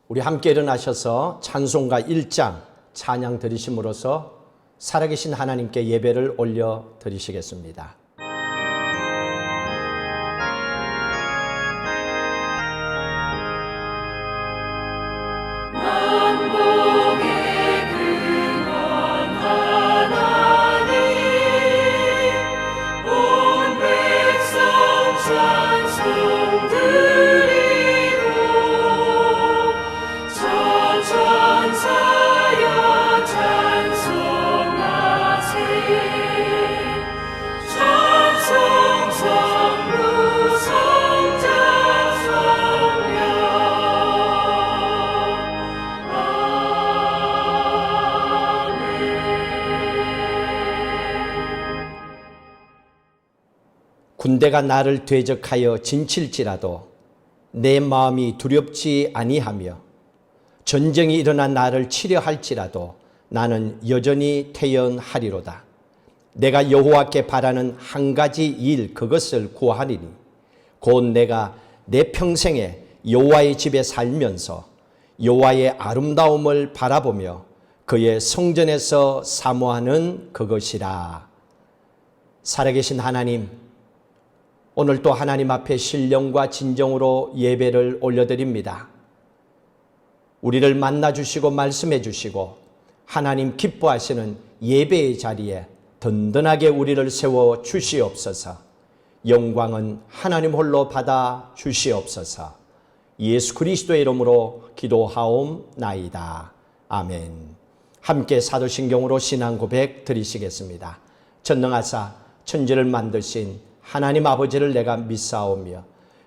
우리 함께 일어나셔서 찬송가 1장 찬양 드리심으로써 살아계신 하나님께 예배를 올려 드리시겠습니다. 군대가 나를 대적하여 진칠지라도 내 마음이 두렵지 아니하며 전쟁이 일어나 나를 치려 할지라도 나는 여전히 태연하리로다. 내가 여호와께 바라는 한 가지 일 그것을 구하리니 곧 내가 내 평생에 여호와의 집에 살면서 여호와의 아름다움을 바라보며 그의 성전에서 사모하는 그것이라. 살아계신 하나님, 오늘 또 하나님 앞에 신령과 진정으로 예배를 올려드립니다. 우리를 만나주시고 말씀해 주시고 하나님 기뻐하시는 예배의 자리에 든든하게 우리를 세워 주시옵소서. 영광은 하나님 홀로 받아 주시옵소서. 예수 그리스도의 이름으로 기도하옵나이다. 아멘. 함께 사도신경으로 신앙 고백 드리시겠습니다. 전능하사 천지를 만드신 하나님 아버지를 내가 믿사오며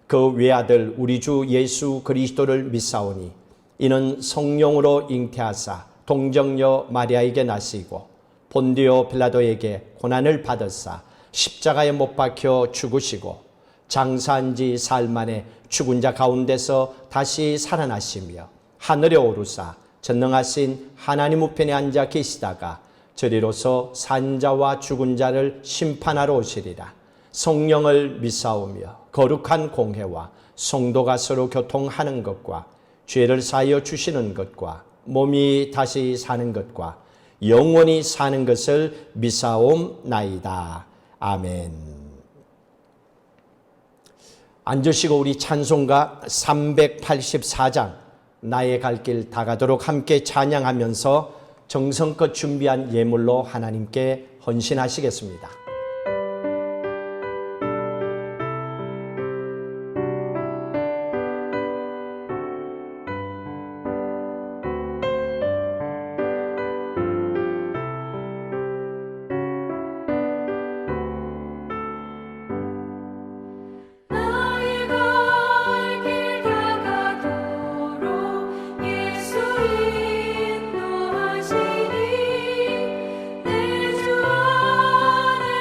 그 외아들 우리 주 예수 그리스도를 믿사오니 이는 성령으로 잉태하사 동정녀 마리아에게 나시고 본디오 빌라도에게 고난을 받으사 십자가에 못 박혀 죽으시고 장사한 지 사흘 만에 죽은 자 가운데서 다시 살아나시며 하늘에 오르사 전능하신 하나님 우편에 앉아 계시다가 저리로서 산 자와 죽은 자를 심판하러 오시리라. 성령을 믿사오며 거룩한 공회와 성도가 서로 교통하는 것과 죄를 사하여 주시는 것과 몸이 다시 사는 것과 영원히 사는 것을 믿사옵나이다. 아멘. 앉으시고 우리 찬송가 384장 나의 갈 길 다 가도록 함께 찬양하면서 정성껏 준비한 예물로 하나님께 헌신하시겠습니다. 내 주 안에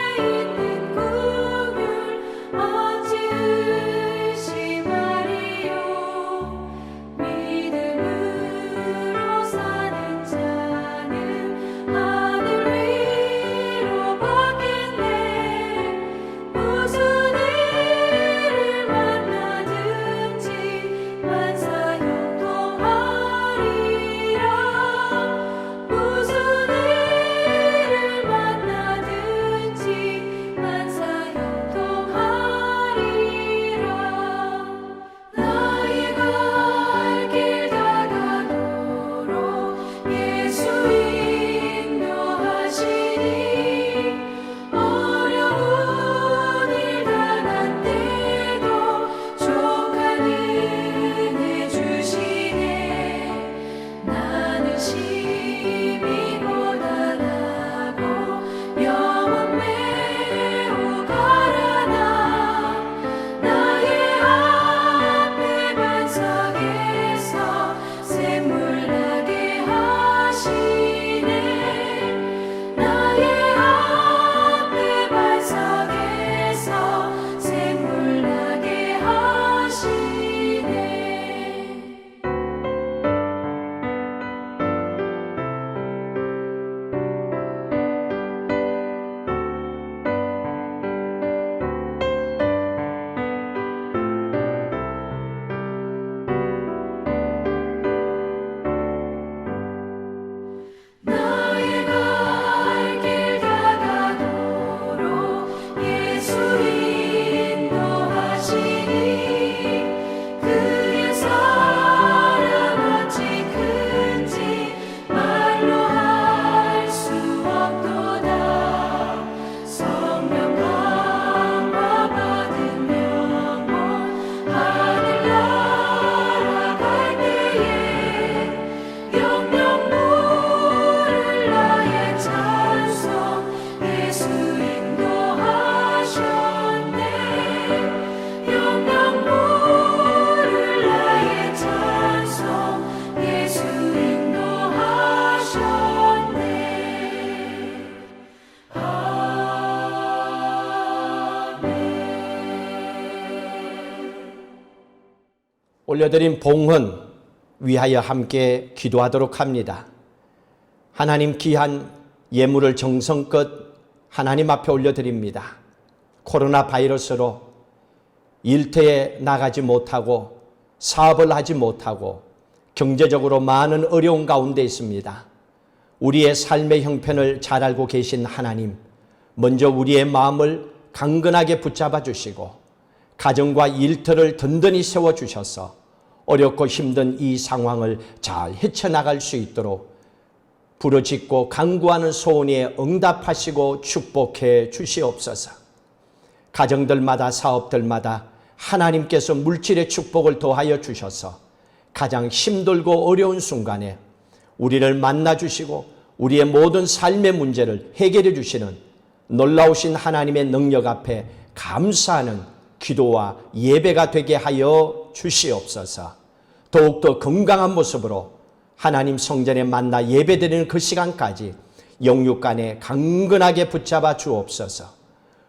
올려드린 봉헌 위하여 함께 기도하도록 합니다. 하나님 귀한 예물을 정성껏 하나님 앞에 올려드립니다. 코로나 바이러스로 일터에 나가지 못하고 사업을 하지 못하고 경제적으로 많은 어려운 가운데 있습니다. 우리의 삶의 형편을 잘 알고 계신 하나님, 먼저 우리의 마음을 강건하게 붙잡아 주시고 가정과 일터를 든든히 세워주셔서 어렵고 힘든 이 상황을 잘 헤쳐나갈 수 있도록 부르짖고 간구하는 소원에 응답하시고 축복해 주시옵소서. 가정들마다 사업들마다 하나님께서 물질의 축복을 더하여 주셔서 가장 힘들고 어려운 순간에 우리를 만나주시고 우리의 모든 삶의 문제를 해결해 주시는 놀라우신 하나님의 능력 앞에 감사하는 기도와 예배가 되게 하여 주시옵소서. 더욱더 건강한 모습으로 하나님 성전에 만나 예배드리는 그 시간까지 영육간에 강건하게 붙잡아 주옵소서.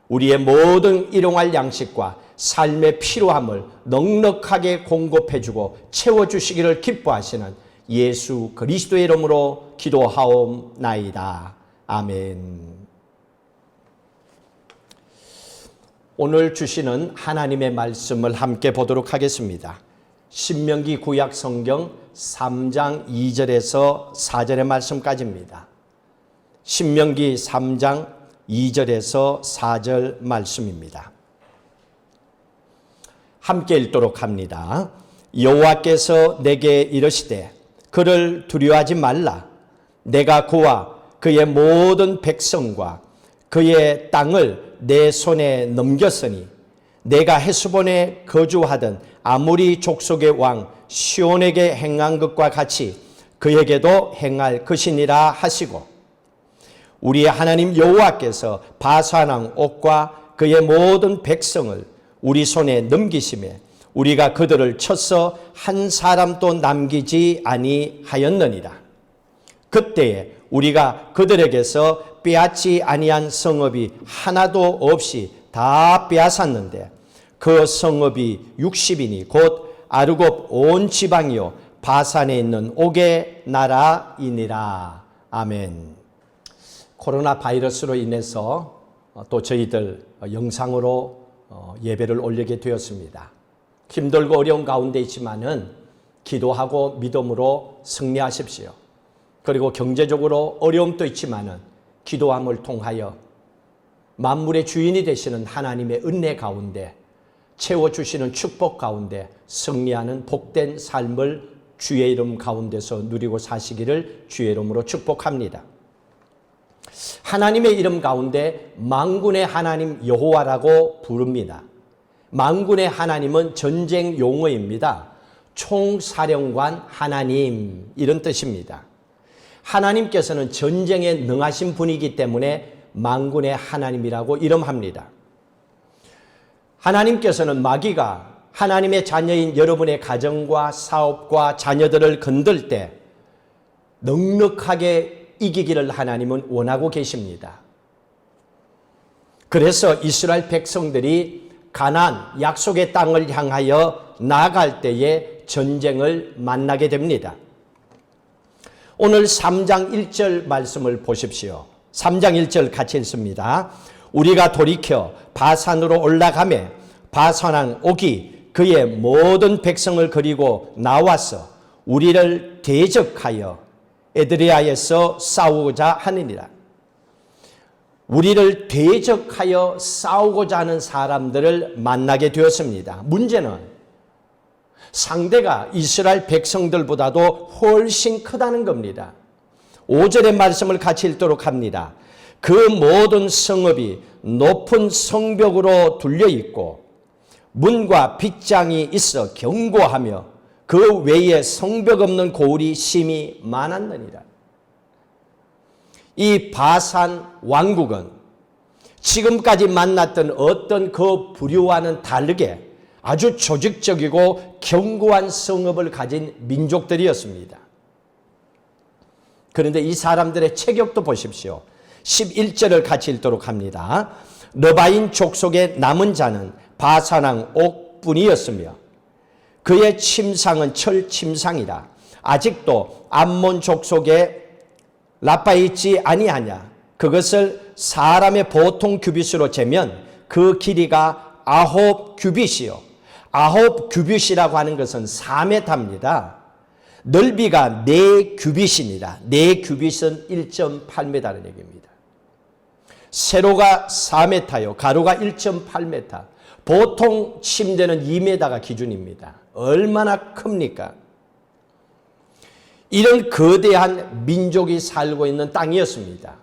우리의 모든 일용할 양식과 삶의 필요함을 넉넉하게 공급해주고 채워주시기를 기뻐하시는 예수 그리스도의 이름으로 기도하옵나이다. 아멘. 오늘 주시는 하나님의 말씀을 함께 보도록 하겠습니다. 신명기 구약 성경 3장 2절에서 4절의 말씀까지입니다. 신명기 3장 2절에서 4절 말씀입니다. 함께 읽도록 합니다. 여호와께서 내게 이르시되 그를 두려워하지 말라. 내가 그와 그의 모든 백성과 그의 땅을 내 손에 넘겼으니 내가 헤스본에 거주하던 아모리 족속의 왕 시온에게 행한 것과 같이 그에게도 행할 것이니라 하시고, 우리의 하나님 여호와께서 바산 왕 옥과 그의 모든 백성을 우리 손에 넘기시매 우리가 그들을 쳐서 한 사람도 남기지 아니하였느니라. 그때에 우리가 그들에게서 빼앗지 아니한 성읍이 하나도 없이 다 빼앗았는데 그 성읍이 60이니 곧 아르곱 온 지방이요 바산에 있는 옥의 나라이니라. 아멘. 코로나 바이러스로 인해서 또 저희들 영상으로 예배를 올리게 되었습니다. 힘들고 어려운 가운데 있지만은 기도하고 믿음으로 승리하십시오. 그리고 경제적으로 어려움도 있지만은 기도함을 통하여 만물의 주인이 되시는 하나님의 은혜 가운데 채워주시는 축복 가운데 승리하는 복된 삶을 주의 이름 가운데서 누리고 사시기를 주의 이름으로 축복합니다. 하나님의 이름 가운데 만군의 하나님 여호와라고 부릅니다. 만군의 하나님은 전쟁 용어입니다. 총사령관 하나님 이런 뜻입니다. 하나님께서는 전쟁에 능하신 분이기 때문에 만군의 하나님이라고 이름합니다. 하나님께서는 마귀가 하나님의 자녀인 여러분의 가정과 사업과 자녀들을 건들 때 넉넉하게 이기기를 하나님은 원하고 계십니다. 그래서 이스라엘 백성들이 가나안 약속의 땅을 향하여 나아갈 때에 전쟁을 만나게 됩니다. 오늘 3장 1절 말씀을 보십시오. 3장 1절 같이 읽습니다. 우리가 돌이켜 바산으로 올라가매 바산 왕 옥이 그의 모든 백성을 그리고 나와서 우리를 대적하여 에드레아에서 싸우고자 하느니라. 우리를 대적하여 싸우고자 하는 사람들을 만나게 되었습니다. 문제는 상대가 이스라엘 백성들보다도 훨씬 크다는 겁니다. 5절의 말씀을 같이 읽도록 합니다. 그 모든 성읍이 높은 성벽으로 둘려 있고 문과 빗장이 있어 견고하며 그 외에 성벽 없는 고을이 심히 많았느니라. 이 바산 왕국은 지금까지 만났던 어떤 그 부류와는 다르게 아주 조직적이고 견고한 성읍을 가진 민족들이었습니다. 그런데 이 사람들의 체격도 보십시오. 11절을 같이 읽도록 합니다. 러바인 족속의 남은 자는 바산 왕 옥뿐이었으며 그의 침상은 철 침상이라. 아직도 암몬 족속에 라빠있지 아니하냐. 그것을 사람의 보통 규빗으로 재면 그 길이가 9 규빗이요. 9 규빗이라고 하는 것은 4m입니다. 넓이가 4 규빗입니다. 4 규빗은 1.8m라는 얘기입니다. 세로가 4m요. 가로가 1.8m. 보통 침대는 2m가 기준입니다. 얼마나 큽니까? 이런 거대한 민족이 살고 있는 땅이었습니다.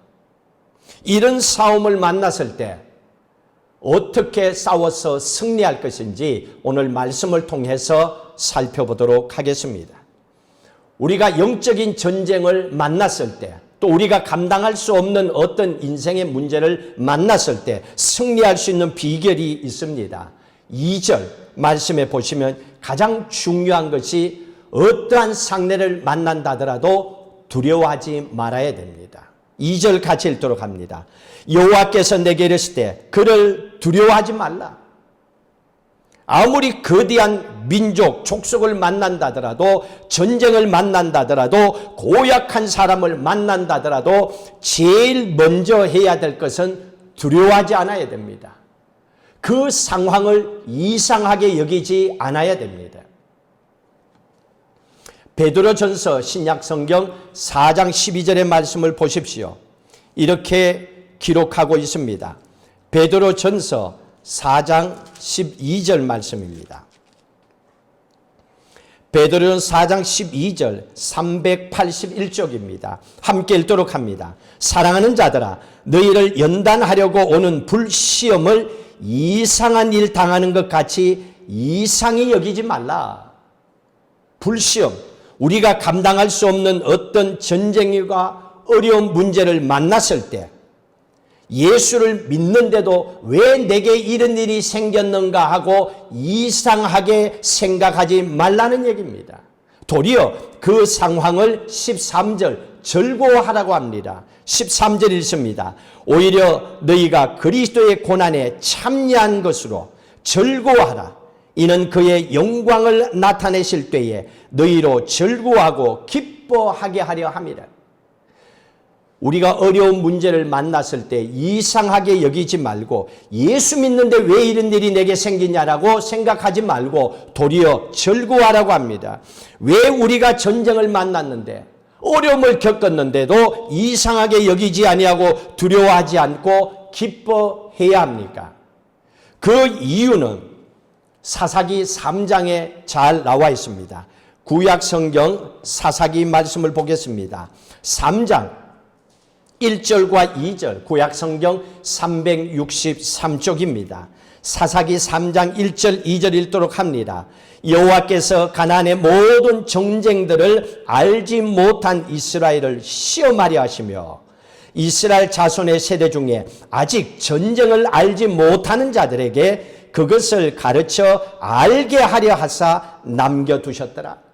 이런 싸움을 만났을 때 어떻게 싸워서 승리할 것인지 오늘 말씀을 통해서 살펴보도록 하겠습니다. 우리가 영적인 전쟁을 만났을 때, 또 우리가 감당할 수 없는 어떤 인생의 문제를 만났을 때 승리할 수 있는 비결이 있습니다. 2절 말씀에 보시면 가장 중요한 것이 어떠한 상대를 만난다 하더라도 두려워하지 말아야 됩니다. 2절 같이 읽도록 합니다. 여호와께서 내게 이르시되 그를 두려워하지 말라. 아무리 거대한 민족, 족속을 만난다 하더라도, 전쟁을 만난다 하더라도, 고약한 사람을 만난다 하더라도 제일 먼저 해야 될 것은 두려워하지 않아야 됩니다. 그 상황을 이상하게 여기지 않아야 됩니다. 베드로전서 신약성경 4장 12절의 말씀을 보십시오. 이렇게 기록하고 있습니다. 베드로전서 4장 12절 말씀입니다. 베드로전서 4장 12절 381쪽입니다. 함께 읽도록 합니다. 사랑하는 자들아, 너희를 연단하려고 오는 불시험을 이상한 일 당하는 것 같이 이상히 여기지 말라. 불시험, 우리가 감당할 수 없는 어떤 전쟁과 어려운 문제를 만났을 때 예수를 믿는데도 왜 내게 이런 일이 생겼는가 하고 이상하게 생각하지 말라는 얘기입니다. 도리어 그 상황을 13절 즐거워하라고 합니다. 13절 읽습니다. 오히려 너희가 그리스도의 고난에 참여한 것으로 즐거워하라. 이는 그의 영광을 나타내실 때에 너희로 즐거워하고 기뻐하게 하려 함이라. 우리가 어려운 문제를 만났을 때 이상하게 여기지 말고 예수 믿는데 왜 이런 일이 내게 생기냐라고 생각하지 말고 도리어 즐거워하라고 합니다. 왜 우리가 전쟁을 만났는데 어려움을 겪었는데도 이상하게 여기지 아니하고 두려워하지 않고 기뻐해야 합니까? 그 이유는 사사기 3장에 잘 나와 있습니다. 구약성경 사사기 말씀을 보겠습니다. 3장 1절과 2절, 구약성경 363쪽입니다. 사사기 3장 1절 2절 읽도록 합니다. 여호와께서 가나안의 모든 정쟁들을 알지 못한 이스라엘을 시험하려 하시며 이스라엘 자손의 세대 중에 아직 전쟁을 알지 못하는 자들에게 그것을 가르쳐 알게 하려 하사 남겨두셨더라.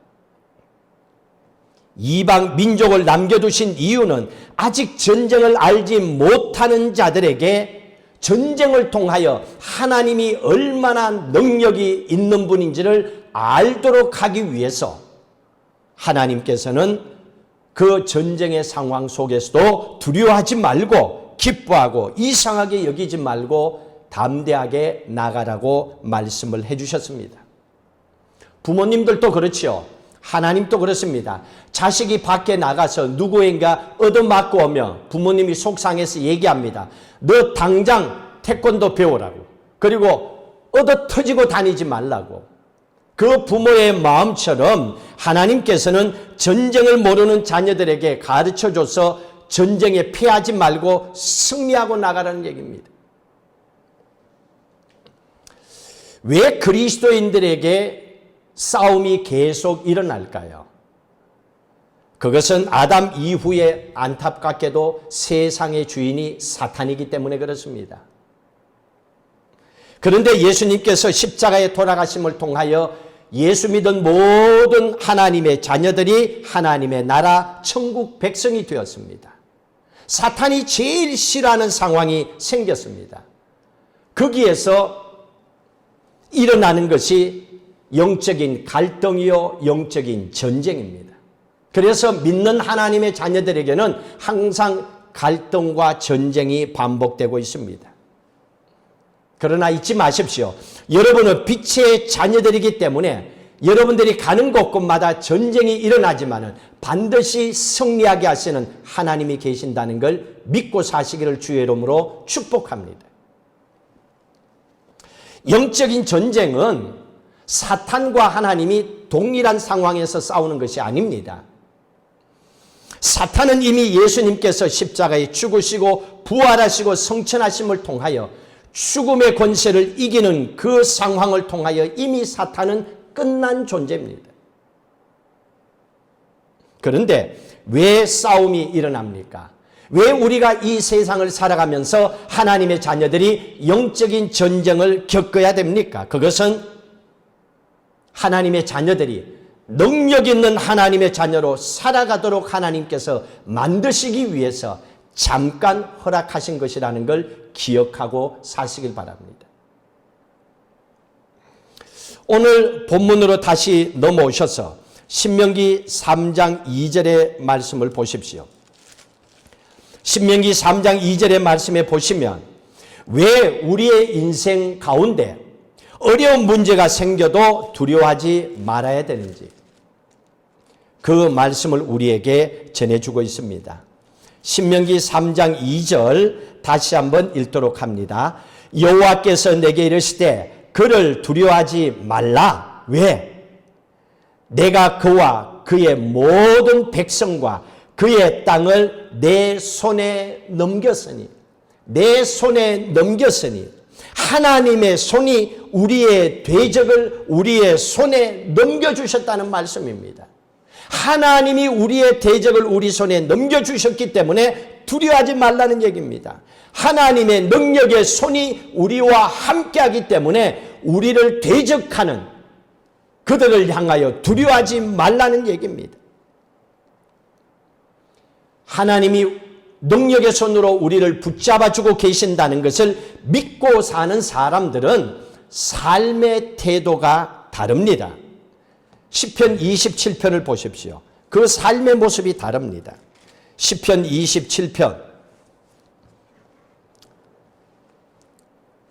이방 민족을 남겨두신 이유는 아직 전쟁을 알지 못하는 자들에게 전쟁을 통하여 하나님이 얼마나 능력이 있는 분인지를 알도록 하기 위해서 하나님께서는 그 전쟁의 상황 속에서도 두려워하지 말고 기뻐하고 이상하게 여기지 말고 담대하게 나가라고 말씀을 해주셨습니다. 부모님들도 그렇지요. 하나님도 그렇습니다. 자식이 밖에 나가서 누구인가 얻어맞고 오면 부모님이 속상해서 얘기합니다. 너 당장 태권도 배우라고. 그리고 얻어 터지고 다니지 말라고. 그 부모의 마음처럼 하나님께서는 전쟁을 모르는 자녀들에게 가르쳐줘서 전쟁에 패하지 말고 승리하고 나가라는 얘기입니다. 왜 그리스도인들에게 싸움이 계속 일어날까요? 그것은 아담 이후에 안타깝게도 세상의 주인이 사탄이기 때문에 그렇습니다. 그런데 예수님께서 십자가에 돌아가심을 통하여 예수 믿은 모든 하나님의 자녀들이 하나님의 나라 천국 백성이 되었습니다. 사탄이 제일 싫어하는 상황이 생겼습니다. 거기에서 일어나는 것이 영적인 갈등이요, 영적인 전쟁입니다. 그래서 믿는 하나님의 자녀들에게는 항상 갈등과 전쟁이 반복되고 있습니다. 그러나 잊지 마십시오. 여러분은 빛의 자녀들이기 때문에 여러분들이 가는 곳곳마다 전쟁이 일어나지만 반드시 승리하게 하시는 하나님이 계신다는 걸 믿고 사시기를 주의 이름으로 축복합니다. 영적인 전쟁은 사탄과 하나님이 동일한 상황에서 싸우는 것이 아닙니다. 사탄은 이미 예수님께서 십자가에 죽으시고 부활하시고 성천하심을 통하여 죽음의 권세를 이기는 그 상황을 통하여 이미 사탄은 끝난 존재입니다. 그런데 왜 싸움이 일어납니까? 왜 우리가 이 세상을 살아가면서 하나님의 자녀들이 영적인 전쟁을 겪어야 됩니까? 그것은 하나님의 자녀들이 능력 있는 하나님의 자녀로 살아가도록 하나님께서 만드시기 위해서 잠깐 허락하신 것이라는 걸 기억하고 사시길 바랍니다. 오늘 본문으로 다시 넘어오셔서 신명기 3장 2절의 말씀을 보십시오. 신명기 3장 2절의 말씀에 보시면 왜 우리의 인생 가운데 어려운 문제가 생겨도 두려워하지 말아야 되는지 그 말씀을 우리에게 전해주고 있습니다. 신명기 3장 2절 다시 한번 읽도록 합니다. 여호와께서 내게 이르시되 그를 두려워하지 말라. 왜? 내가 그와 그의 모든 백성과 그의 땅을 내 손에 넘겼으니 하나님의 손이 우리의 대적을 우리의 손에 넘겨주셨다는 말씀입니다. 하나님이 우리의 대적을 우리 손에 넘겨주셨기 때문에 두려워하지 말라는 얘기입니다. 하나님의 능력의 손이 우리와 함께하기 때문에 우리를 대적하는 그들을 향하여 두려워하지 말라는 얘기입니다. 하나님이 능력의 손으로 우리를 붙잡아주고 계신다는 것을 믿고 사는 사람들은 삶의 태도가 다릅니다. 시편 27편을 보십시오. 그 삶의 모습이 다릅니다. 시편 27편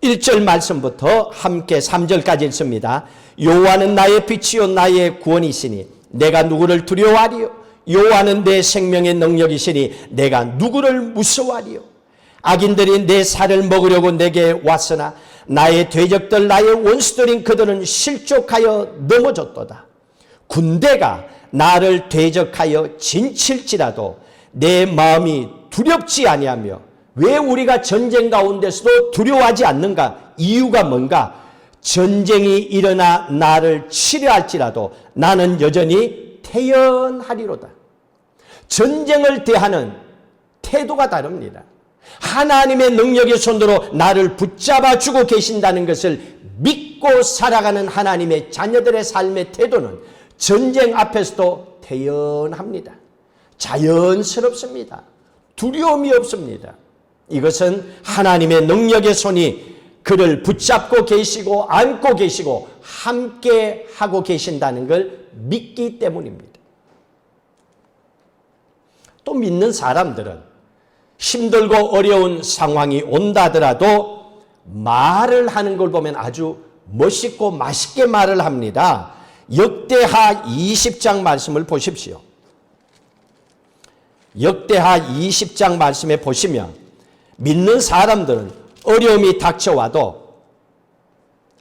1절 말씀부터 함께 3절까지 읽습니다. 여호와는 나의 빛이요 나의 구원이시니 내가 누구를 두려워하리요? 여호와는 내 생명의 능력이시니 내가 누구를 무서워하리요? 악인들이 내 살을 먹으려고 내게 왔으나 나의 대적들 나의 원수들인 그들은 실족하여 넘어졌도다. 군대가 나를 대적하여 진칠지라도 내 마음이 두렵지 아니하며 왜 우리가 전쟁 가운데서도 두려워하지 않는가? 이유가 뭔가? 전쟁이 일어나 나를 치려할지라도 나는 여전히 태연하리로다. 전쟁을 대하는 태도가 다릅니다. 하나님의 능력의 손으로 나를 붙잡아주고 계신다는 것을 믿고 살아가는 하나님의 자녀들의 삶의 태도는 전쟁 앞에서도 태연합니다. 자연스럽습니다. 두려움이 없습니다. 이것은 하나님의 능력의 손이 그를 붙잡고 계시고 안고 계시고 함께 하고 계신다는 걸 믿기 때문입니다. 또 믿는 사람들은 힘들고 어려운 상황이 온다 하더라도 말을 하는 걸 보면 아주 멋있고 맛있게 말을 합니다. 역대하 20장 말씀을 보십시오. 역대하 20장 말씀에 보시면 믿는 사람들은 어려움이 닥쳐와도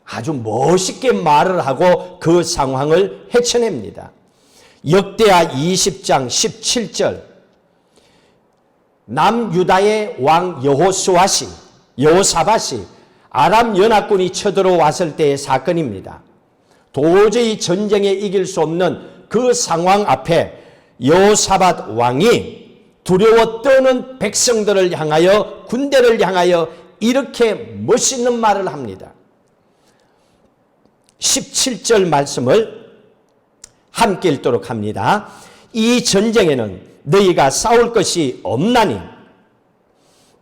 아주 멋있게 말을 하고 그 상황을 헤쳐냅니다. 역대하 20장 17절 남유다의 왕 여호사밧이 아람 연합군이 쳐들어왔을 때의 사건입니다. 도저히 전쟁에 이길 수 없는 그 상황 앞에 여호사밧 왕이 두려워 떠는 백성들을 향하여 군대를 향하여 이렇게 멋있는 말을 합니다. 17절 말씀을 함께 읽도록 합니다. 이 전쟁에는 너희가 싸울 것이 없나니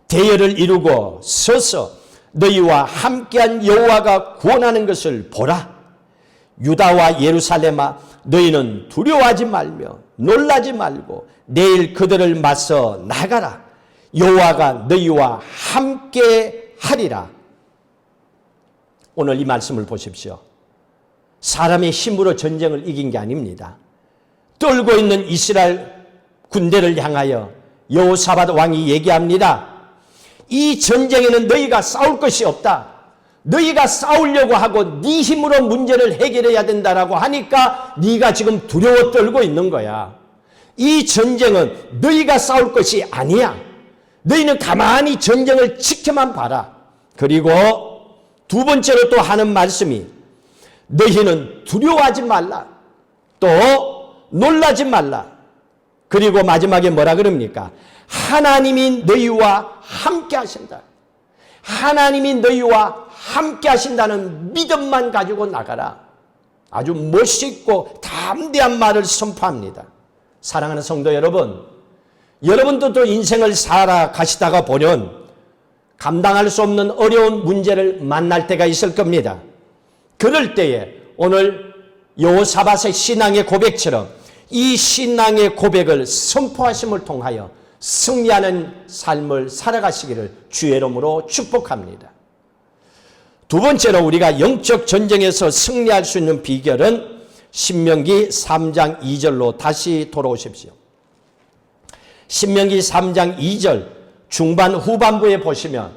대열을 이루고 서서 너희와 함께한 여호와가 구원하는 것을 보라. 유다와 예루살렘아, 너희는 두려워하지 말며 놀라지 말고 내일 그들을 맞서 나가라. 여호와가 너희와 함께 하리라. 오늘 이 말씀을 보십시오. 사람의 힘으로 전쟁을 이긴 게 아닙니다. 떨고 있는 이스라엘 군대를 향하여 여호사밧 왕이 얘기합니다. 이 전쟁에는 너희가 싸울 것이 없다. 너희가 싸우려고 하고 네 힘으로 문제를 해결해야 된다라고 하니까 네가 지금 두려워 떨고 있는 거야. 이 전쟁은 너희가 싸울 것이 아니야. 너희는 가만히 전쟁을 지켜만 봐라. 그리고 두 번째로 또 하는 말씀이 너희는 두려워하지 말라. 또 놀라지 말라. 그리고 마지막에 뭐라 그럽니까? 하나님이 너희와 함께 하신다. 하나님이 너희와 함께 하신다는 믿음만 가지고 나가라. 아주 멋있고 담대한 말을 선포합니다. 사랑하는 성도 여러분, 여러분도 또 인생을 살아가시다가 보면 감당할 수 없는 어려운 문제를 만날 때가 있을 겁니다. 그럴 때에 오늘 여호사밧의 신앙의 고백처럼 이 신앙의 고백을 선포하심을 통하여 승리하는 삶을 살아가시기를 주의 이름으로 축복합니다. 두 번째로 우리가 영적 전쟁에서 승리할 수 있는 비결은 신명기 3장 2절로 다시 돌아오십시오. 신명기 3장 2절 중반 후반부에 보시면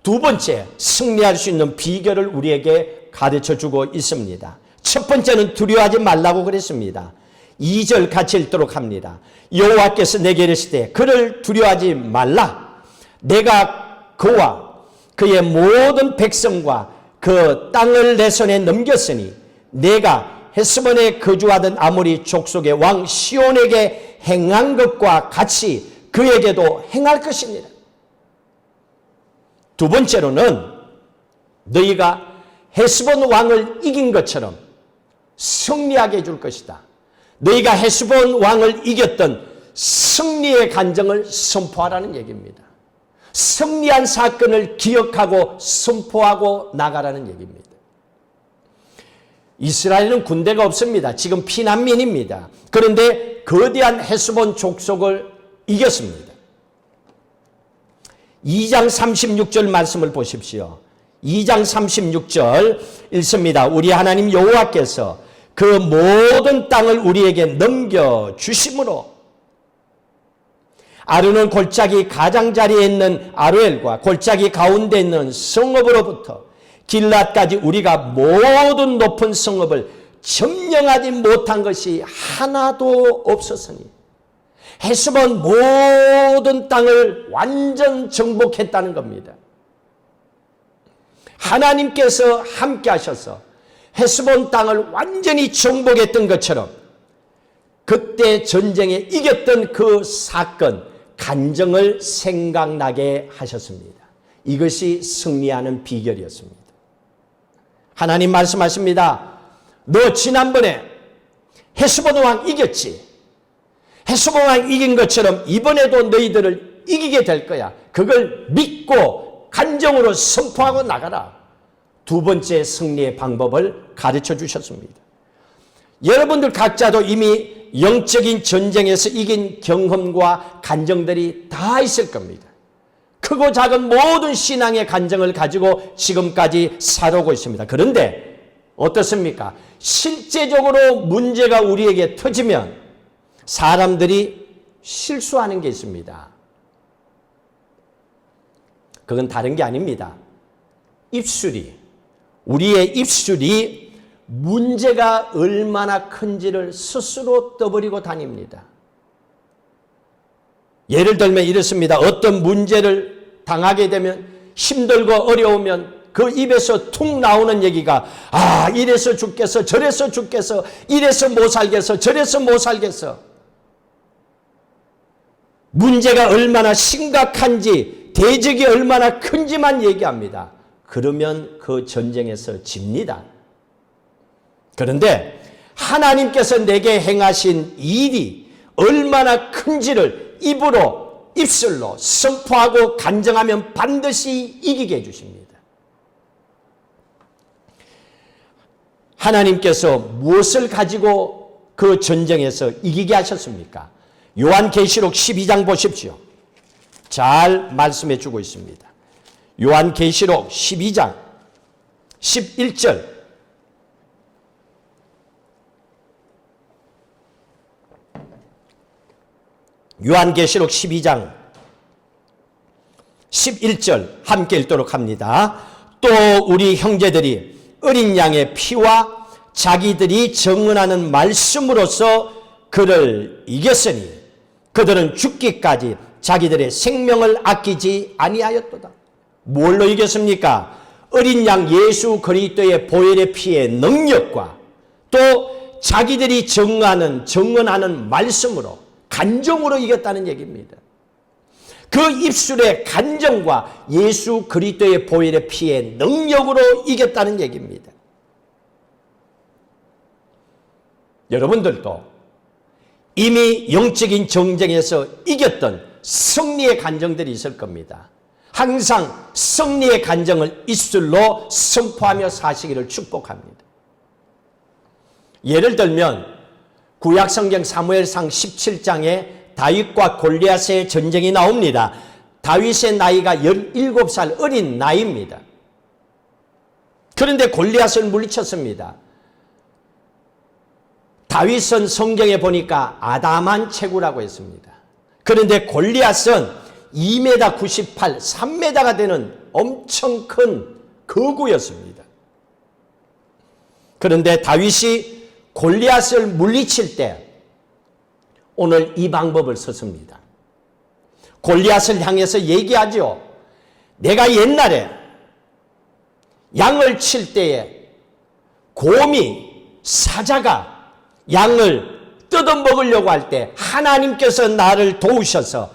두 번째 승리할 수 있는 비결을 우리에게 가르쳐주고 있습니다. 첫 번째는 두려워하지 말라고 그랬습니다. 2절 같이 읽도록 합니다. 여호와께서 내게 이르시되 그를 두려워하지 말라. 내가 그와 그의 모든 백성과 그 땅을 내 손에 넘겼으니 내가 헤스본에 거주하던 아모리 족속의 왕 시온에게 행한 것과 같이 그에게도 행할 것입니다. 두 번째로는 너희가 헤스본 왕을 이긴 것처럼 승리하게 해줄 것이다. 너희가 헤스본 왕을 이겼던 승리의 간증을 선포하라는 얘기입니다. 승리한 사건을 기억하고 선포하고 나가라는 얘기입니다. 이스라엘은 군대가 없습니다. 지금 피난민입니다. 그런데 거대한 헤스본 족속을 이겼습니다. 2장 36절 말씀을 보십시오. 2장 36절 읽습니다. 우리 하나님 여호와께서 그 모든 땅을 우리에게 넘겨주심으로 아르논 골짜기 가장자리에 있는 아로엘과 골짜기 가운데 있는 성읍으로부터 길랏까지 우리가 모든 높은 성읍을 점령하지 못한 것이 하나도 없었으니 헤스본 모든 땅을 완전 정복했다는 겁니다. 하나님께서 함께 하셔서 헤스본 땅을 완전히 정복했던 것처럼 그때 전쟁에 이겼던 그 사건, 간증을 생각나게 하셨습니다. 이것이 승리하는 비결이었습니다. 하나님 말씀하십니다. 너 지난번에 헤스본 왕 이겼지? 헤스본 왕 이긴 것처럼 이번에도 너희들을 이기게 될 거야. 그걸 믿고 간증으로 선포하고 나가라. 두 번째 승리의 방법을 가르쳐 주셨습니다. 여러분들 각자도 이미 영적인 전쟁에서 이긴 경험과 간증들이 다 있을 겁니다. 크고 작은 모든 신앙의 간증을 가지고 지금까지 살아오고 있습니다. 그런데 어떻습니까? 실제적으로 문제가 우리에게 터지면 사람들이 실수하는 게 있습니다. 그건 다른 게 아닙니다. 우리의 입술이 문제가 얼마나 큰지를 스스로 떠버리고 다닙니다. 예를 들면 이렇습니다. 어떤 문제를 당하게 되면 힘들고 어려우면 그 입에서 툭 나오는 얘기가 이래서 죽겠어, 저래서 죽겠어, 이래서 못 살겠어, 저래서 못 살겠어. 문제가 얼마나 심각한지, 대적이 얼마나 큰지만 얘기합니다. 그러면 그 전쟁에서 집니다. 그런데 하나님께서 내게 행하신 일이 얼마나 큰지를 입술로 선포하고 간증하면 반드시 이기게 해주십니다. 하나님께서 무엇을 가지고 그 전쟁에서 이기게 하셨습니까? 요한계시록 12장 보십시오. 잘 말씀해 주고 있습니다. 요한계시록 12장 11절. 요한계시록 12장 11절 함께 읽도록 합니다. 또 우리 형제들이 어린 양의 피와 자기들이 증언하는 말씀으로써 그를 이겼으니 그들은 죽기까지 자기들의 생명을 아끼지 아니하였도다. 뭘로 이겼습니까? 어린 양 예수 그리스도의 보혈의 피의 능력과 또 자기들이 증언하는 말씀으로, 간정으로 이겼다는 얘기입니다. 그 입술의 간정과 예수 그리스도의 보혈의 피의 능력으로 이겼다는 얘기입니다. 여러분들도 이미 영적인 정쟁에서 이겼던 승리의 간정들이 있을 겁니다. 항상 승리의 간정을 입술로 선포하며 사시기를 축복합니다. 예를 들면 구약성경 사무엘상 17장에 다윗과 골리앗의 전쟁이 나옵니다. 다윗의 나이가 17살 어린 나이입니다. 그런데 골리앗을 물리쳤습니다. 다윗은 성경에 보니까 아담한 체구라고 했습니다. 그런데 골리앗은 2m 98, 3m가 되는 엄청 큰 거구였습니다. 그런데 다윗이 골리앗을 물리칠 때 오늘 이 방법을 썼습니다. 골리앗을 향해서 얘기하죠. 내가 옛날에 양을 칠 때에 곰이, 사자가 양을 뜯어먹으려고 할 때 하나님께서 나를 도우셔서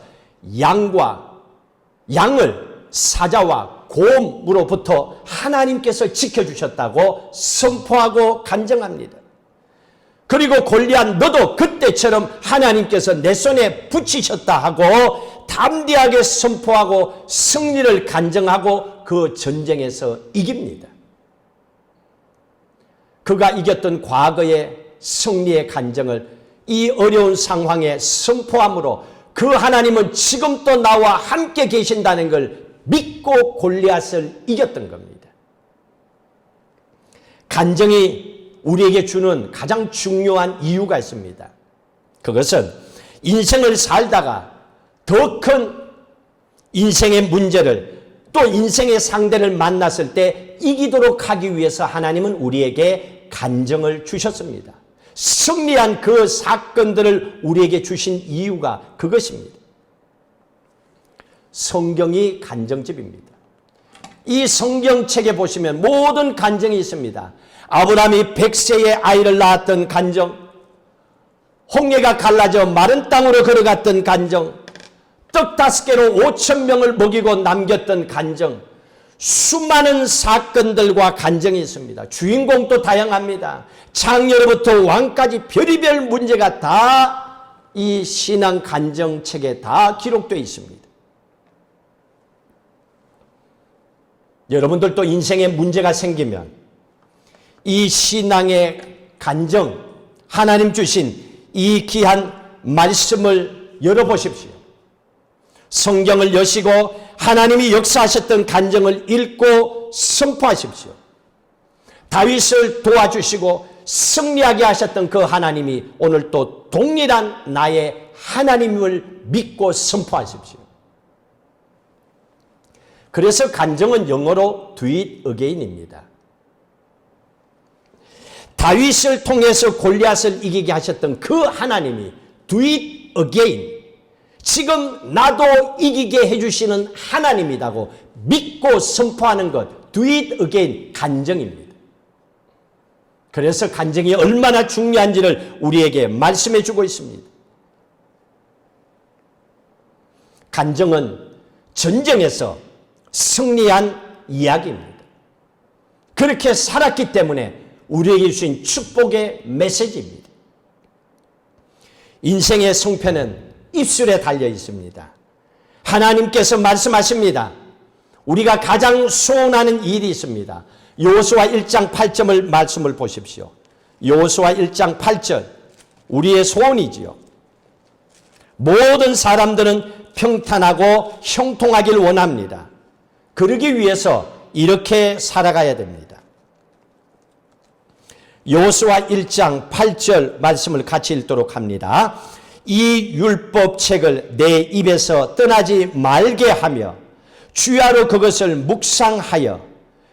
양을 사자와 곰으로부터 하나님께서 지켜주셨다고 선포하고 간증합니다. 그리고 골리앗 너도 그때처럼 하나님께서 내 손에 붙이셨다 하고 담대하게 선포하고 승리를 간증하고 그 전쟁에서 이깁니다. 그가 이겼던 과거의 승리의 간증을 이 어려운 상황에 선포함으로 그 하나님은 지금도 나와 함께 계신다는 걸 믿고 골리앗을 이겼던 겁니다. 간증이 우리에게 주는 가장 중요한 이유가 있습니다. 그것은 인생을 살다가 더 큰 인생의 문제를 또 인생의 상대를 만났을 때 이기도록 하기 위해서 하나님은 우리에게 간증을 주셨습니다. 승리한 그 사건들을 우리에게 주신 이유가 그것입니다. 성경이 간증집입니다. 이 성경책에 보시면 모든 간증이 있습니다. 아브라함이 100세의 아이를 낳았던 간증, 홍해가 갈라져 마른 땅으로 걸어갔던 간증, 떡 5개로 5,000명을 먹이고 남겼던 간증, 수많은 사건들과 간증이 있습니다. 주인공도 다양합니다. 창녀로부터 왕까지 별의별 문제가 다 이 신앙 간증책에 다 기록되어 있습니다. 여러분들도 인생에 문제가 생기면 이 신앙의 간증, 하나님 주신 이 귀한 말씀을 열어보십시오. 성경을 여시고 하나님이 역사하셨던 간증을 읽고 선포하십시오. 다윗을 도와주시고 승리하게 하셨던 그 하나님이 오늘 또 동일한 나의 하나님을 믿고 선포하십시오. 그래서 간증은 영어로 do it again입니다. 다윗을 통해서 골리앗을 이기게 하셨던 그 하나님이 do it again, 지금 나도 이기게 해주시는 하나님이라고 믿고 선포하는 것, do it again, 간증입니다. 그래서 간증이 얼마나 중요한지를 우리에게 말씀해 주고 있습니다. 간증은 전쟁에서 승리한 이야기입니다. 그렇게 살았기 때문에 우리에게 주신 축복의 메시지입니다. 인생의 송편은 입술에 달려 있습니다. 하나님께서 말씀하십니다. 우리가 가장 소원하는 일이 있습니다. 여호수아 1장 8절을 말씀을 보십시오. 여호수아 1장 8절, 우리의 소원이지요. 모든 사람들은 평탄하고 형통하길 원합니다. 그러기 위해서 이렇게 살아가야 됩니다. 여호수아 1장 8절 말씀을 같이 읽도록 합니다. 이 율법책을 내 입에서 떠나지 말게 하며 주야로 그것을 묵상하여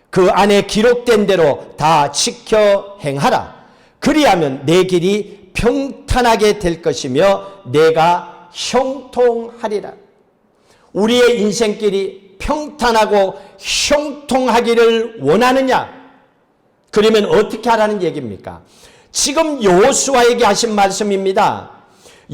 그 안에 기록된 대로 다 지켜 행하라. 그리하면 내 길이 평탄하게 될 것이며 내가 형통하리라. 우리의 인생길이 평탄하고 형통하기를 원하느냐? 그러면 어떻게 하라는 얘기입니까? 지금 여호수아에게 하신 말씀입니다.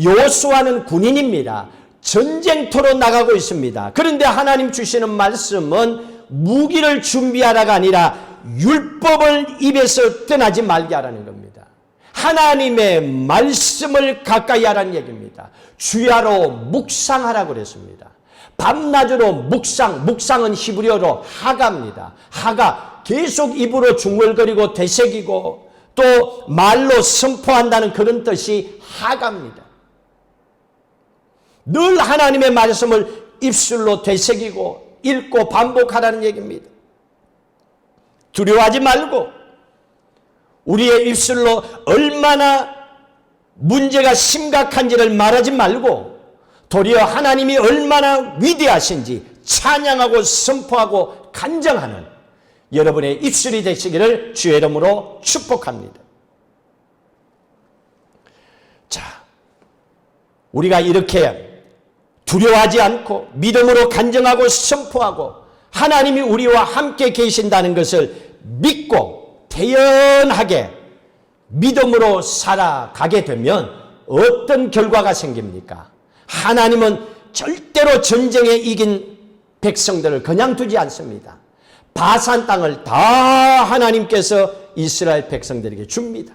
여호수아는 군인입니다. 전쟁터로 나가고 있습니다. 그런데 하나님 주시는 말씀은 무기를 준비하라가 아니라 율법을 입에서 떠나지 말게 하라는 겁니다. 하나님의 말씀을 가까이 하라는 얘기입니다. 주야로 묵상하라고 그랬습니다. 밤낮으로 묵상은 히브리어로 하가입니다. 하가, 계속 입으로 중얼거리고 되새기고 또 말로 선포한다는 그런 뜻이 하가입니다. 늘 하나님의 말씀을 입술로 되새기고 읽고 반복하라는 얘기입니다. 두려워하지 말고 우리의 입술로 얼마나 문제가 심각한지를 말하지 말고 도리어 하나님이 얼마나 위대하신지 찬양하고 선포하고 간증하는 여러분의 입술이 되시기를 주의 이름으로 축복합니다. 자, 우리가 이렇게 두려워하지 않고 믿음으로 간증하고 선포하고 하나님이 우리와 함께 계신다는 것을 믿고 태연하게 믿음으로 살아가게 되면 어떤 결과가 생깁니까? 하나님은 절대로 전쟁에 이긴 백성들을 그냥 두지 않습니다. 바산 땅을 다 하나님께서 이스라엘 백성들에게 줍니다.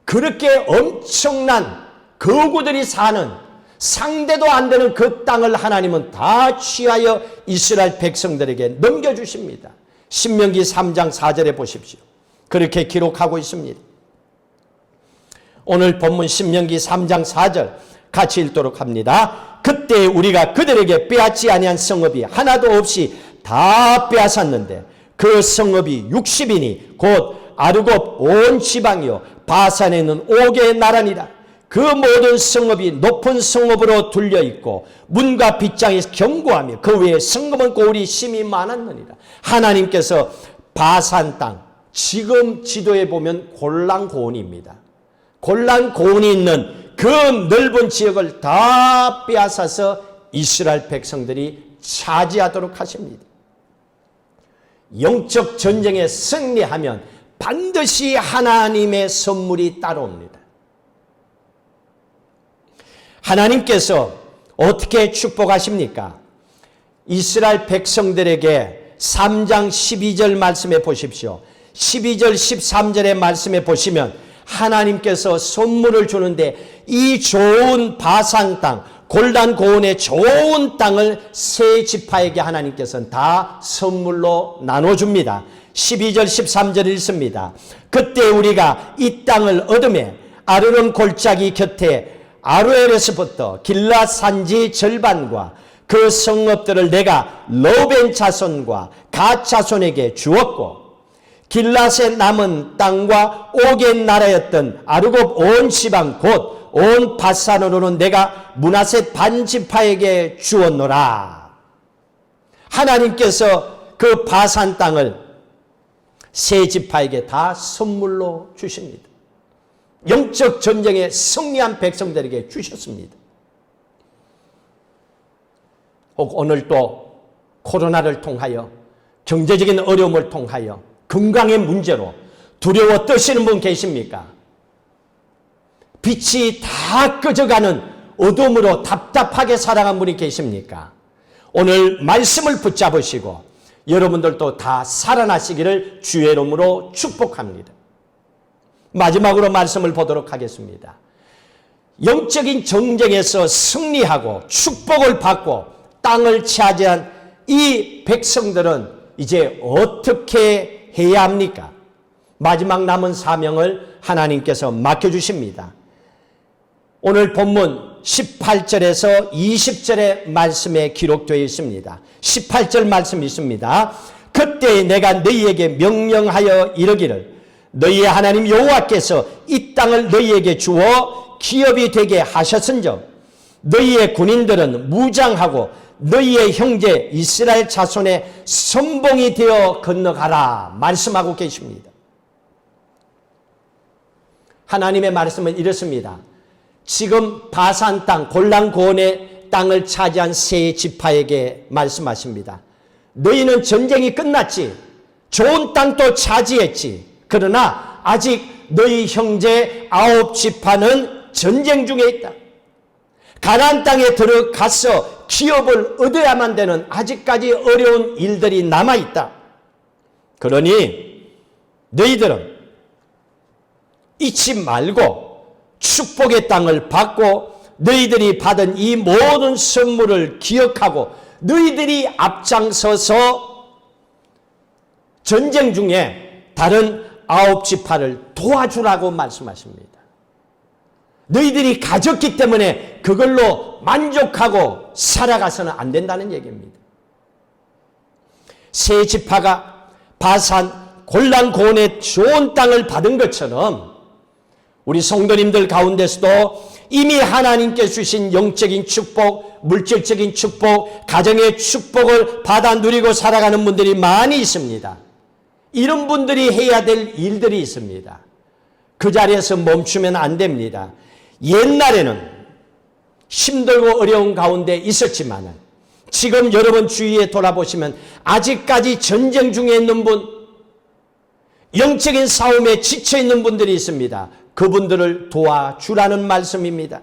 그렇게 엄청난 거구들이 사는 상대도 안 되는 그 땅을 하나님은 다 취하여 이스라엘 백성들에게 넘겨주십니다. 신명기 3장 4절에 보십시오. 그렇게 기록하고 있습니다. 오늘 본문 신명기 3장 4절 같이 읽도록 합니다. 그때 우리가 그들에게 빼앗지 아니한 성읍이 하나도 없이 다 빼앗았는데 그 성읍이 60이니 곧 아르곱 온 지방이요 바산에 있는 5개의 나라니라. 그 모든 성읍이 높은 성읍으로 둘려 있고 문과 빗장이 견고하며 그 외에 성읍은 고을이 심히 많았느니라. 하나님께서 바산 땅, 지금 지도에 보면 골란고온입니다. 골란고온이 있는 그 넓은 지역을 다 빼앗아서 이스라엘 백성들이 차지하도록 하십니다. 영적 전쟁에 승리하면 반드시 하나님의 선물이 따라옵니다. 하나님께서 어떻게 축복하십니까? 이스라엘 백성들에게 3장 12절 말씀해 보십시오. 12절 13절의 말씀에 보시면 하나님께서 선물을 주는데 이 좋은 바산 땅, 골단 고온의 좋은 땅을 세 지파에게 하나님께서는 다 선물로 나눠줍니다. 12절 13절 읽습니다. 그때 우리가 이 땅을 얻으매 아르논 골짜기 곁에 아루엘에서부터 길라 산지 절반과 그 성읍들을 내가 러벤 자손과 갓 자손에게 주었고 길랏의 남은 땅과 옥의 나라였던 아르곱 온 지방 곧 온 바산으로는 내가 므낫세 반지파에게 주었노라. 하나님께서 그 바산 땅을 세 지파에게 다 선물로 주십니다. 영적 전쟁에 승리한 백성들에게 주셨습니다. 혹 오늘 또 코로나를 통하여 경제적인 어려움을 통하여 건강의 문제로 두려워 떠시는 분 계십니까? 빛이 다 꺼져가는 어둠으로 답답하게 살아간 분이 계십니까? 오늘 말씀을 붙잡으시고 여러분들도 다 살아나시기를 주의 이름으로 축복합니다. 마지막으로 말씀을 보도록 하겠습니다. 영적인 전쟁에서 승리하고 축복을 받고 땅을 차지한 이 백성들은 이제 어떻게 해야 합니까? 마지막 남은 사명을 하나님께서 맡겨주십니다. 오늘 본문 18절에서 20절의 말씀에 기록되어 있습니다. 18절 말씀이 있습니다. 그때 내가 너희에게 명령하여 이르기를 너희의 하나님 여호와께서 이 땅을 너희에게 주어 기업이 되게 하셨은즉 너희의 군인들은 무장하고 너희의 형제 이스라엘 자손의 선봉이 되어 건너가라 말씀하고 계십니다. 하나님의 말씀은 이렇습니다. 지금 바산 땅 골란 고원의 땅을 차지한 세 지파에게 말씀하십니다. 너희는 전쟁이 끝났지. 좋은 땅도 차지했지. 그러나 아직 너희 형제 9지파는 전쟁 중에 있다. 가나안 땅에 들어가서 기업을 얻어야만 되는 아직까지 어려운 일들이 남아있다. 그러니 너희들은 잊지 말고 축복의 땅을 받고 너희들이 받은 이 모든 선물을 기억하고 너희들이 앞장서서 전쟁 중에 다른 9지파를 도와주라고 말씀하십니다. 너희들이 가졌기 때문에 그걸로 만족하고 살아가서는 안 된다는 얘기입니다. 세 지파가 바산 골란 고원의 좋은 땅을 받은 것처럼 우리 성도님들 가운데서도 이미 하나님께 주신 영적인 축복, 물질적인 축복, 가정의 축복을 받아 누리고 살아가는 분들이 많이 있습니다. 이런 분들이 해야 될 일들이 있습니다. 그 자리에서 멈추면 안 됩니다. 옛날에는 힘들고 어려운 가운데 있었지만 지금 여러분 주위에 돌아보시면 아직까지 전쟁 중에 있는 분, 영적인 싸움에 지쳐 있는 분들이 있습니다. 그분들을 도와주라는 말씀입니다.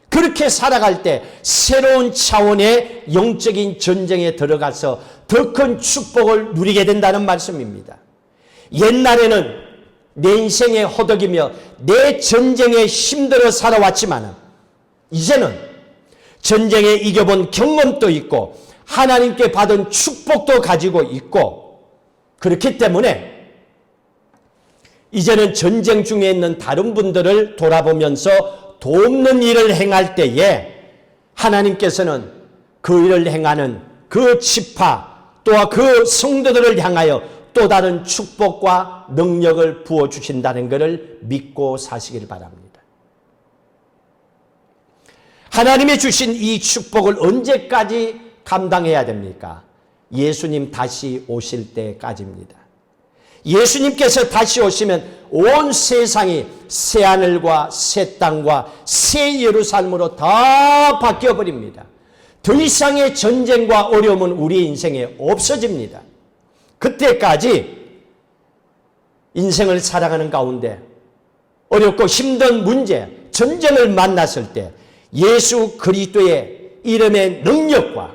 그렇게 살아갈 때 새로운 차원의 영적인 전쟁에 들어가서 더 큰 축복을 누리게 된다는 말씀입니다. 옛날에는 내 인생에 허덕이며 내 전쟁에 힘들어 살아왔지만 이제는 전쟁에 이겨본 경험도 있고 하나님께 받은 축복도 가지고 있고 그렇기 때문에 이제는 전쟁 중에 있는 다른 분들을 돌아보면서 돕는 일을 행할 때에 하나님께서는 그 일을 행하는 그 지파 또한 그 성도들을 향하여 또 다른 축복과 능력을 부어주신다는 것을 믿고 사시길 바랍니다. 하나님이 주신 이 축복을 언제까지 감당해야 됩니까? 예수님 다시 오실 때까지입니다. 예수님께서 다시 오시면 온 세상이 새 하늘과 새 땅과 새 예루살렘으로 다 바뀌어버립니다. 더 이상의 전쟁과 어려움은 우리 인생에 없어집니다. 그때까지 인생을 살아가는 가운데 어렵고 힘든 문제, 전쟁을 만났을 때 예수 그리스도의 이름의 능력과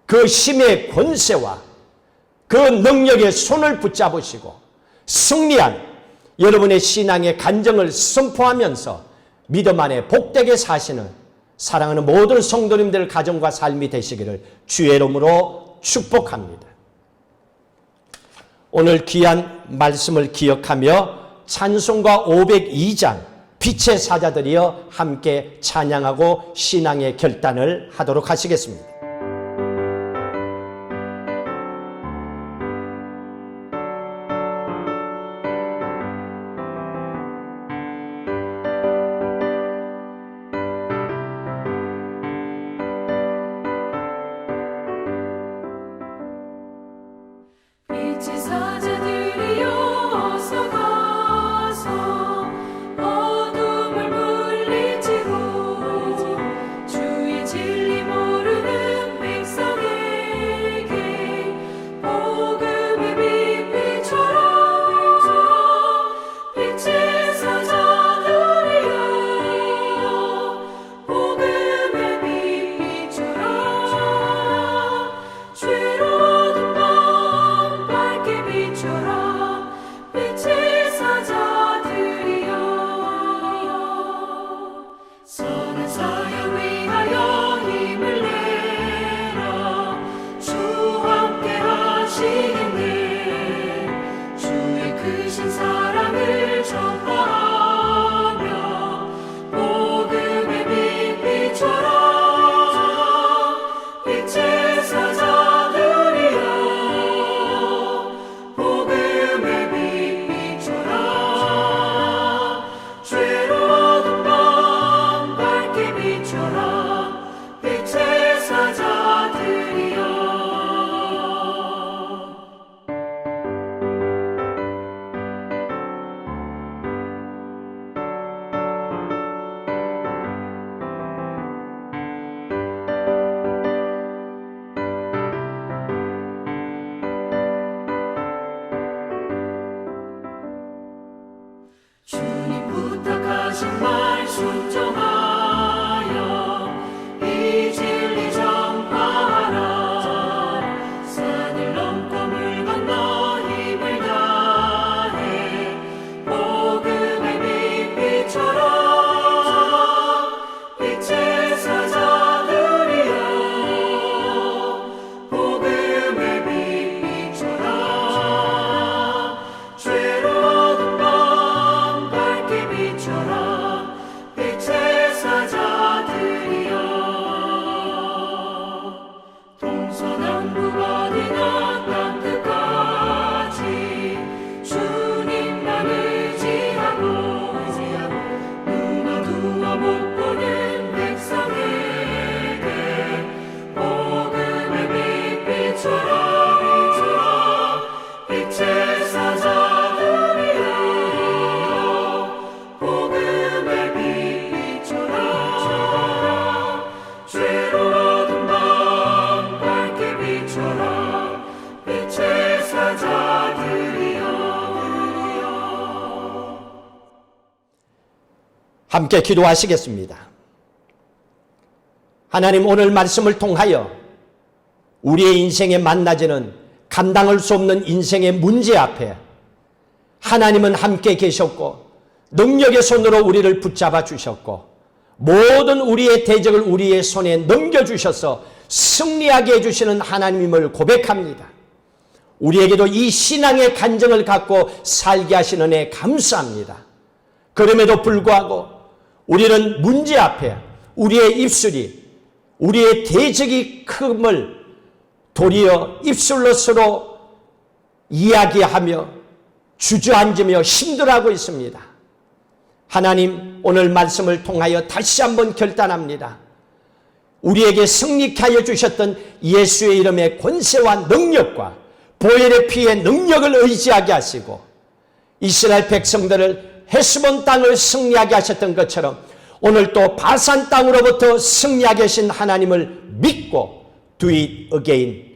그 힘의 권세와 그 능력의 손을 붙잡으시고 승리한 여러분의 신앙의 간증을 선포하면서 믿음 안에 복되게 사시는 사랑하는 모든 성도님들 가정과 삶이 되시기를 주의 이름으로 축복합니다. 오늘 귀한 말씀을 기억하며 찬송가 502장 빛의 사자들이여 함께 찬양하고 신앙의 결단을 하도록 하시겠습니다. 빛의 사자들이여 어서 가서 어둠을 물리치고 주의 진리 모르는 순종하여 이 진리 전파하라. 산을 넘고 물 건너 힘을 다해 복음의 빛 비춰라. 빛의 사자들이여 복음의 빛 비춰라. 죄로 어두운 밤 밝게 비춰라. 빛의 사자들이여 동서남북 어디나 땅끝까지 주님만 의지하고 눈 어두워 못 보는 백성에게 복음의 빛 비춰라. 빛의 사자들이여 복음의 빛 비춰라. 죄로 어두운 밤 밝게 비춰라. 빛의 사자들이여. 함께 기도하시겠습니다. 하나님, 오늘 말씀을 통하여 우리의 인생에 만나지는 감당할 수 없는 인생의 문제 앞에 하나님은 함께 계셨고 능력의 손으로 우리를 붙잡아 주셨고 모든 우리의 대적을 우리의 손에 넘겨주셔서 승리하게 해주시는 하나님임을 고백합니다. 우리에게도 이 신앙의 간증을 갖고 살게 하시는 은혜 감사합니다. 그럼에도 불구하고 우리는 문제 앞에 우리의 입술이 우리의 대적이 큼을 도리어 입술로 서로 이야기하며 주저앉으며 힘들어하고 있습니다. 하나님, 오늘 말씀을 통하여 다시 한번 결단합니다. 우리에게 승리케 하여 주셨던 예수의 이름의 권세와 능력과 보혈의 피의 능력을 의지하게 하시고 이스라엘 백성들을 헤스본 땅을 승리하게 하셨던 것처럼 오늘 또 바산 땅으로부터 승리하게 하신 하나님을 믿고 do it again.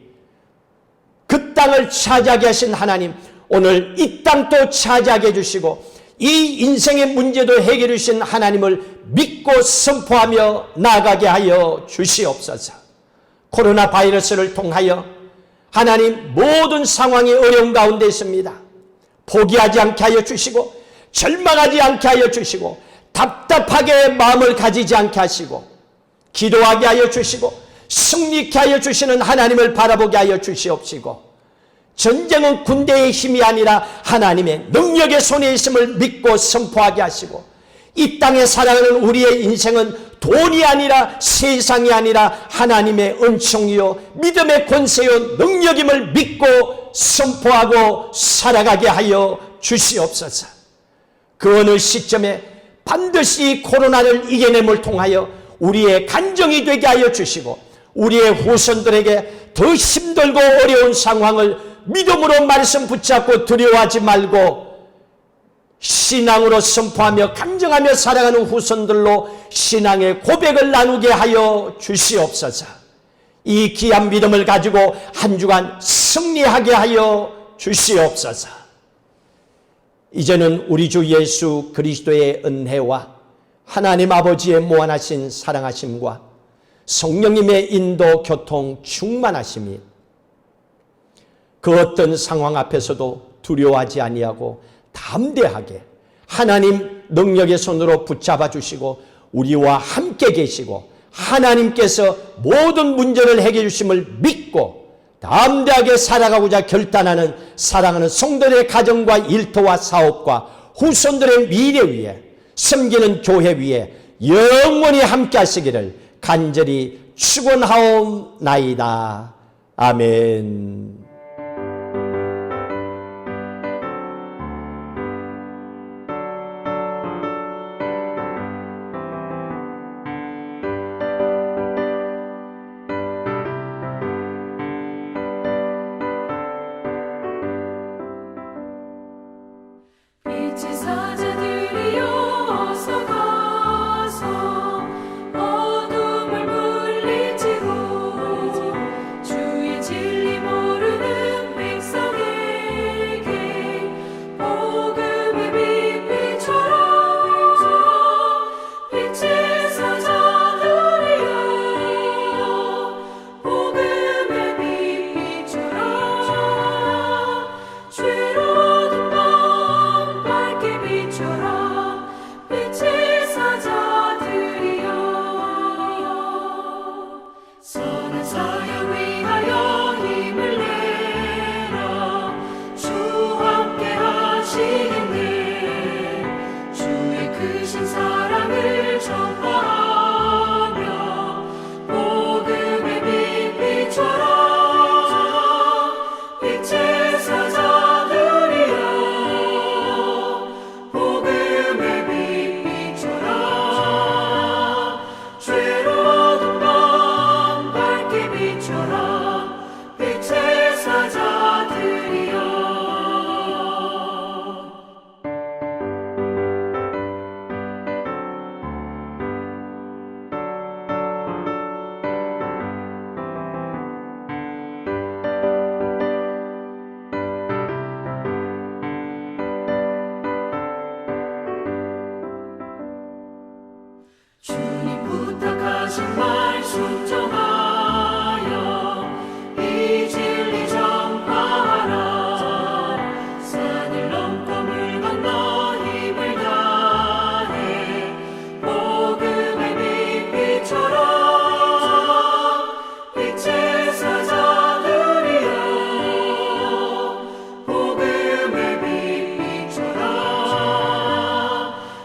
그 땅을 차지하게 하신 하나님, 오늘 이 땅도 차지하게 해주시고 이 인생의 문제도 해결해 주신 하나님을 믿고 선포하며 나아가게 하여 주시옵소서. 코로나 바이러스를 통하여 하나님 모든 상황이 어려운 가운데 있습니다. 포기하지 않게 하여 주시고 절망하지 않게 하여 주시고 답답하게 마음을 가지지 않게 하시고 기도하게 하여 주시고 승리케 하여 주시는 하나님을 바라보게 하여 주시옵시고 전쟁은 군대의 힘이 아니라 하나님의 능력의 손에 있음을 믿고 선포하게 하시고 이 땅에 살아가는 우리의 인생은 돈이 아니라 세상이 아니라 하나님의 은총이요 믿음의 권세요 능력임을 믿고 선포하고 살아가게 하여 주시옵소서. 그 어느 시점에 반드시 이 코로나를 이겨냄을 통하여 우리의 간증이 되게 하여 주시고 우리의 후손들에게 더 힘들고 어려운 상황을 믿음으로 말씀 붙잡고 두려워하지 말고 신앙으로 선포하며 간증하며 살아가는 후손들로 신앙의 고백을 나누게 하여 주시옵소서. 이 귀한 믿음을 가지고 한 주간 승리하게 하여 주시옵소서. 이제는 우리 주 예수 그리스도의 은혜와 하나님 아버지의 무한하신 사랑하심과 성령님의 인도 교통 충만하심이 그 어떤 상황 앞에서도 두려워하지 아니하고 담대하게 하나님 능력의 손으로 붙잡아 주시고 우리와 함께 계시고 하나님께서 모든 문제를 해결해 주심을 믿고 담대하게 살아가고자 결단하는 사랑하는 성도들의 가정과 일터와 사업과 후손들의 미래 위에 섬기는 교회 위에 영원히 함께 하시기를 간절히 축원하옵나이다. 아멘. 빛의 사자들이여 어서 가서 어둠을 물리치고 주의 진리 모르는 순종하여 이 진리 전파하라. 산을 넘고 물 건너 힘을 다해 복음의 빛 비춰라. 빛의 사자들이여 복음의 빛 비춰라.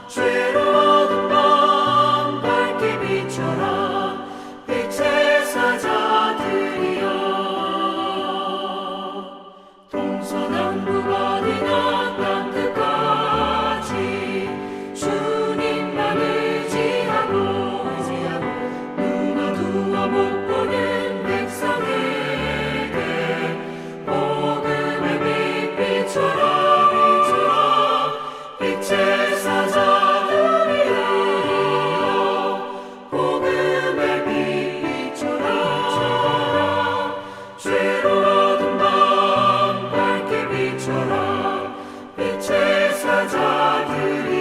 죄로 어두운 밤 밝게 비춰라. 빛의 사자들이여 동서남북 어디나 땅 끝까지 주님만 의지하고 눈 어두워 못 보는 백성에게 복음의 빛 비춰라. 빛의 사자들이여 복음의 빛 비춰라. 죄로 어두운 밤 밝게 비춰라. 빛의 사자들이여